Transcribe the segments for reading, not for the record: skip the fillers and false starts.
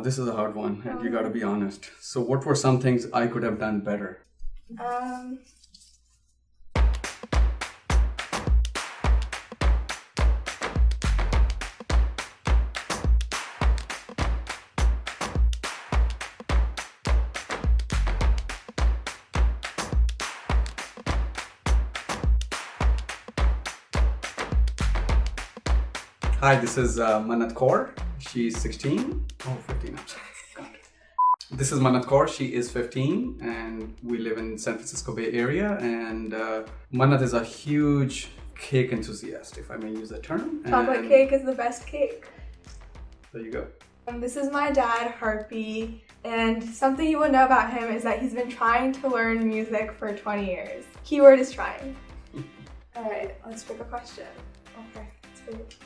This is a hard one, and you got to be honest. So what were some things I could have done better? Hi, this is Manat Kaur. She's 16. Oh, 15. I'm sorry. God. This is Manat Kaur. She is 15, and we live in San Francisco Bay Area. And Manat is a huge cake enthusiast, if I may use that term. Chocolate cake is the best cake. There you go. This is my dad, Harpi, and something you will know about him is that he's been trying to learn music for 20 years. Keyword is trying. All right, let's pick a question. Okay, let's pick it.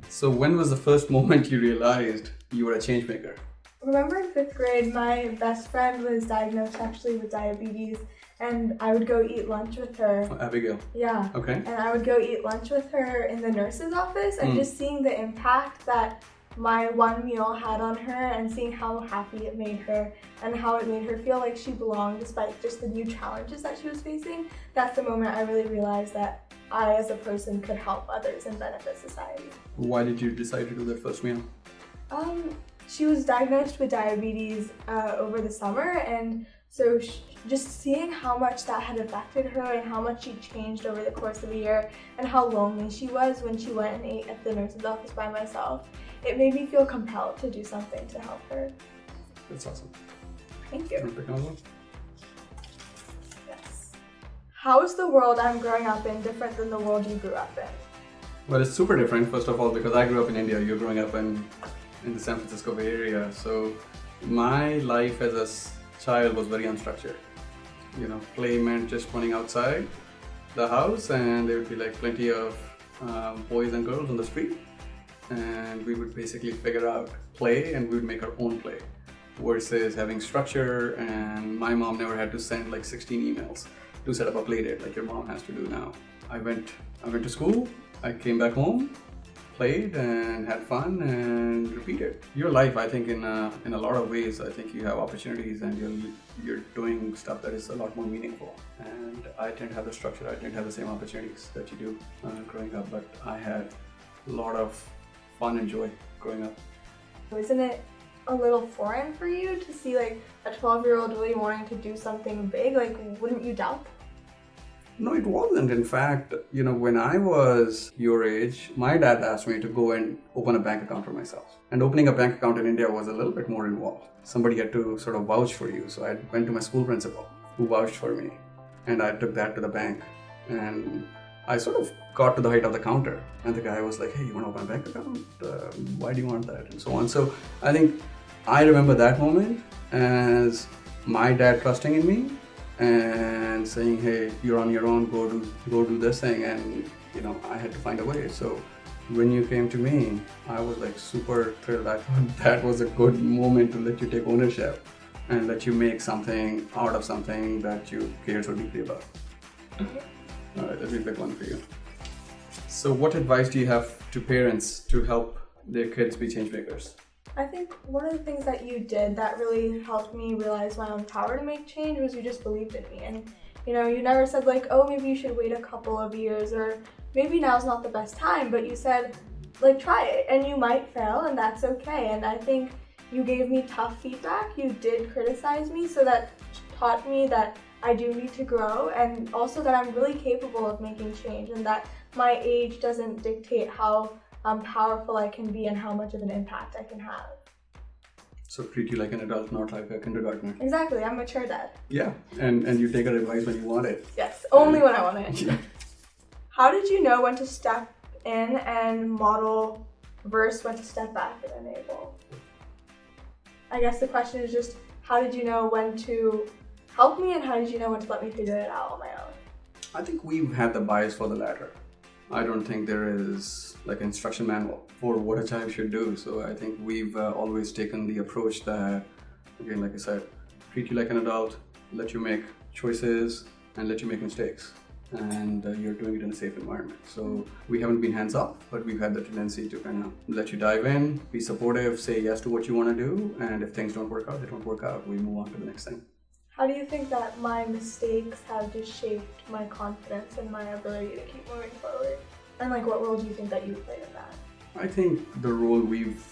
So when was the first moment you realized you were a changemaker? Remember in 5th grade, my best friend was diagnosed actually with diabetes, and I would go eat lunch with her. Oh, Abigail. Yeah. Okay. And I would go eat lunch with her in the nurse's office, and just seeing the impact that my one meal had on her, and seeing how happy it made her, and how it made her feel like she belonged despite just the new challenges that she was facing, that's the moment I really realized that I as a person could help others and benefit society. Why did you decide to do that first meal? She was diagnosed with diabetes over the summer, and so just seeing how much that had affected her and how much she changed over the course of a year and how lonely she was when she went and ate at the nurse's office by myself, it made me feel compelled to do something to help her. That's awesome. Thank you. Yes. How is the world I'm growing up in different than the world you grew up in? Well, it's super different, first of all, because I grew up in India. You're growing up in the San Francisco Bay Area. So my life as a child was very unstructured. You know, play meant just running outside the house, and there would be like plenty of boys and girls on the street. And we would basically figure out play, and we would make our own play versus having structure. And my mom never had to send like 16 emails to set up a play date like your mom has to do now. I went to school, I came back home, played and had fun and repeated. Your life, I think, in a lot of ways, I think you have opportunities and you're doing stuff that is a lot more meaningful. And I didn't have the structure, I didn't have the same opportunities that you do growing up, but I had a lot of fun and joy growing up. Isn't it a little foreign for you to see like a 12-year-old really wanting to do something big? Like, wouldn't you doubt? No, it wasn't. In fact, you know, when I was your age, my dad asked me to go and open a bank account for myself. And opening a bank account in India was a little bit more involved. Somebody had to sort of vouch for you. So I went to my school principal who vouched for me. And I took that to the bank. And I sort of got to the height of the counter. And the guy was like, hey, you want to open a bank account? Why do you want that? And so on. So I think I remember that moment as my dad trusting in me and saying, hey, you're on your own, go do this thing. And you know, I had to find a way. So when you came to me, I was like super thrilled. I thought that was a good moment to let you take ownership and let you make something out of something that you care so deeply about. All right, let me pick one for you. So what advice do you have to parents to help their kids be change makers? I think one of the things that you did that really helped me realize my own power to make change was you just believed in me. And you know, you never said like, oh, maybe you should wait a couple of years, or maybe now's not the best time, but you said like, try it and you might fail and that's okay. And I think you gave me tough feedback. You did criticize me, so that taught me that I do need to grow, and also that I'm really capable of making change, and that my age doesn't dictate how powerful I can be and how much of an impact I can have. So treat you like an adult, not like a kindergartner. Exactly, I'm mature dad. Yeah, and you take our advice when you want it. Yes, only when I want it. Yeah. How did you know when to step in and model versus when to step back and enable? I guess the question is just, how did you know when to help me, and how did you know when to let me figure it out on my own? I think we've had the bias for the latter. I don't think there is like an instruction manual for what a child should do. So I think we've always taken the approach that, again, like I said, treat you like an adult, let you make choices and let you make mistakes. and you're doing it in a safe environment. So we haven't been hands off, but we've had the tendency to kind of let you dive in, be supportive, say yes to what you want to do, and if things don't work out, they don't work out. We move on to the next thing. How do you think that my mistakes have just shaped my confidence and my ability to keep moving forward? And like, what role do you think that you played in that? I think the role we've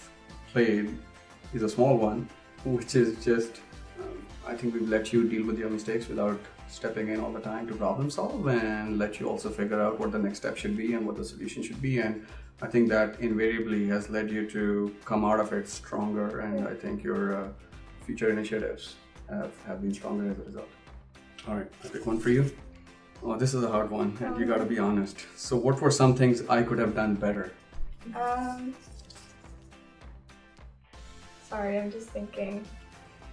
played is a small one, which is just, I think we've let you deal with your mistakes without stepping in all the time to problem solve, and let you also figure out what the next step should be and what the solution should be. And I think that invariably has led you to come out of it stronger, and I think your future initiatives have been stronger as a result. All right, I pick one for you. Oh, this is a hard one, and you gotta be honest. So what were some things I could have done better? Sorry, I'm just thinking.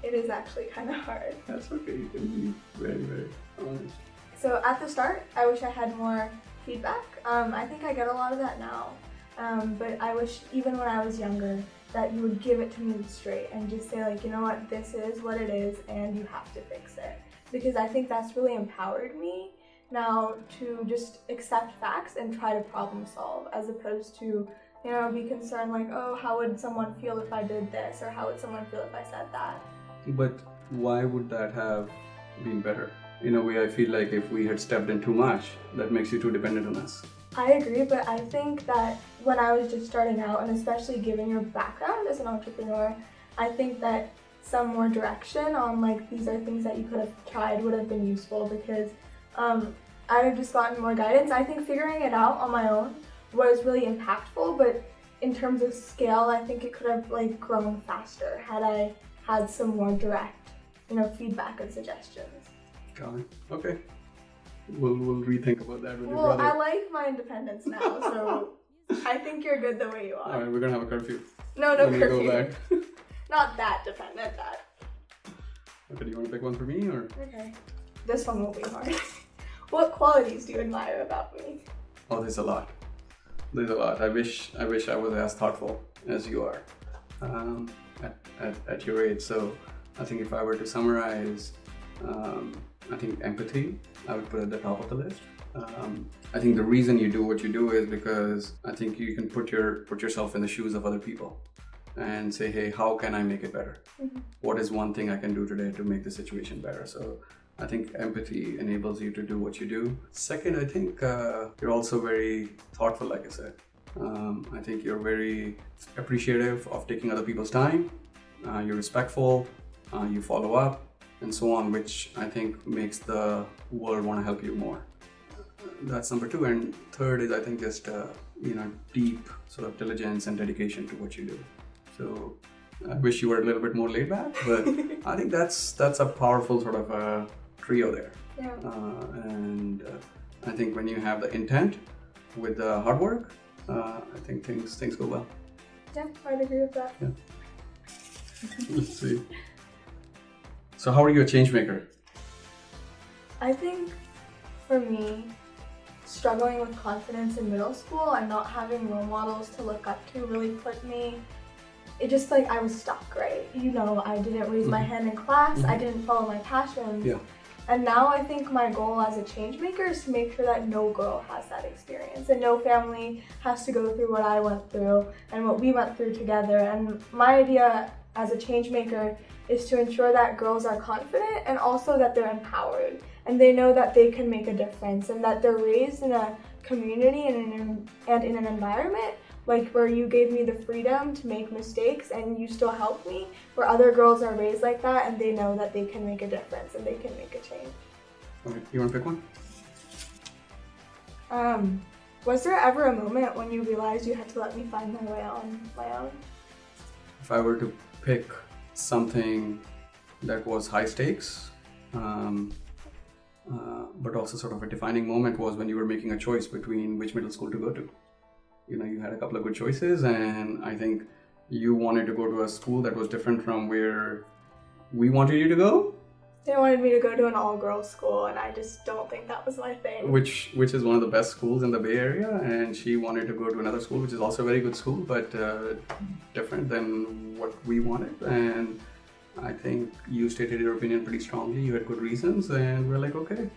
It is actually kind of hard. That's okay, you can be very, very honest. So at the start, I wish I had more feedback. I think I get a lot of that now. But I wish even when I was younger that you would give it to me straight and just say like, you know what, this is what it is and you have to fix it. Because I think that's really empowered me now to just accept facts and try to problem solve, as opposed to, you know, be concerned like, oh, how would someone feel if I did this, or how would someone feel if I said that? But why would that have been better? In a way, I feel like if we had stepped in too much, that makes you too dependent on us. I agree, but I think that when I was just starting out, and especially given your background as an entrepreneur, I think that some more direction on like, these are things that you could have tried would have been useful, because I'd have just gotten more guidance. I think figuring it out on my own was really impactful, but in terms of scale, I think it could have like grown faster had I had some more direct, you know, feedback and suggestions. Got it. Okay. We'll rethink about that with your Well, brother. I like my independence now, so I think you're good the way you are. All right, we're gonna have a curfew. No when curfew. we go back. Not that dependent, that. Okay, do you want to pick one for me or? Okay. This one will be hard. What qualities do you admire about me? Oh, there's a lot. There's a lot. I wish I was as thoughtful as you are at your age. So I think if I were to summarize, I think empathy, I would put at the top of the list. I think the reason you do what you do is because I think you can put yourself in the shoes of other people and say, hey, how can I make it better? Mm-hmm. What is one thing I can do today to make the situation better? So I think empathy enables you to do what you do. Second, I think you're also very thoughtful, like I said. I think you're very appreciative of taking other people's time. You're respectful, you follow up, and so on, which I think makes the world want to help you more. That's number two. And third is, I think, just deep sort of diligence and dedication to what you do. So I wish you were a little bit more laid back, but I think that's a powerful sort of a trio there. Yeah. And I think when you have the intent with the hard work, I think things go well. Yeah, I'd agree with that. Yeah. Let's see. So how are you a changemaker? I think for me, struggling with confidence in middle school and not having role models to look up to really put me, it just like I was stuck, right? You know, I didn't raise my hand in class, I didn't follow my passions. Yeah. And now I think my goal as a changemaker is to make sure that no girl has that experience and no family has to go through what I went through and what we went through together. And my idea as a changemaker is to ensure that girls are confident and also that they're empowered and they know that they can make a difference and that they're raised in a community and in an environment like where you gave me the freedom to make mistakes and you still help me, where other girls are raised like that and they know that they can make a difference and they can make a change. Okay, you want to pick one? Was there ever a moment when you realized you had to let me find my way on my own? If I were to pick something that was high stakes, but also sort of a defining moment, was when you were making a choice between which middle school to go to. You know, you had a couple of good choices, and I think you wanted to go to a school that was different from where we wanted you to go. They wanted me to go to an all-girls school, and I just don't think that was my thing. Which is one of the best schools in the Bay Area, and she wanted to go to another school, which is also a very good school, but different than what we wanted. And I think you stated your opinion pretty strongly. You had good reasons, and we're like, okay,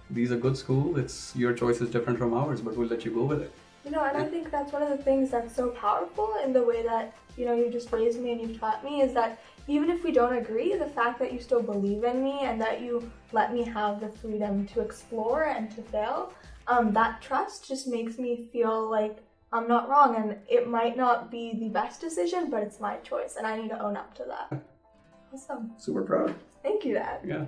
these are good school. It's your choice is different from ours, but we'll let you go with it. You know, and I think that's one of the things that's so powerful in the way that, you know, you just raised me and you've taught me, is that even if we don't agree, the fact that you still believe in me and that you let me have the freedom to explore and to fail, that trust just makes me feel like I'm not wrong, and it might not be the best decision, but it's my choice and I need to own up to that. Awesome. Super proud. Thank you, Dad. Yeah.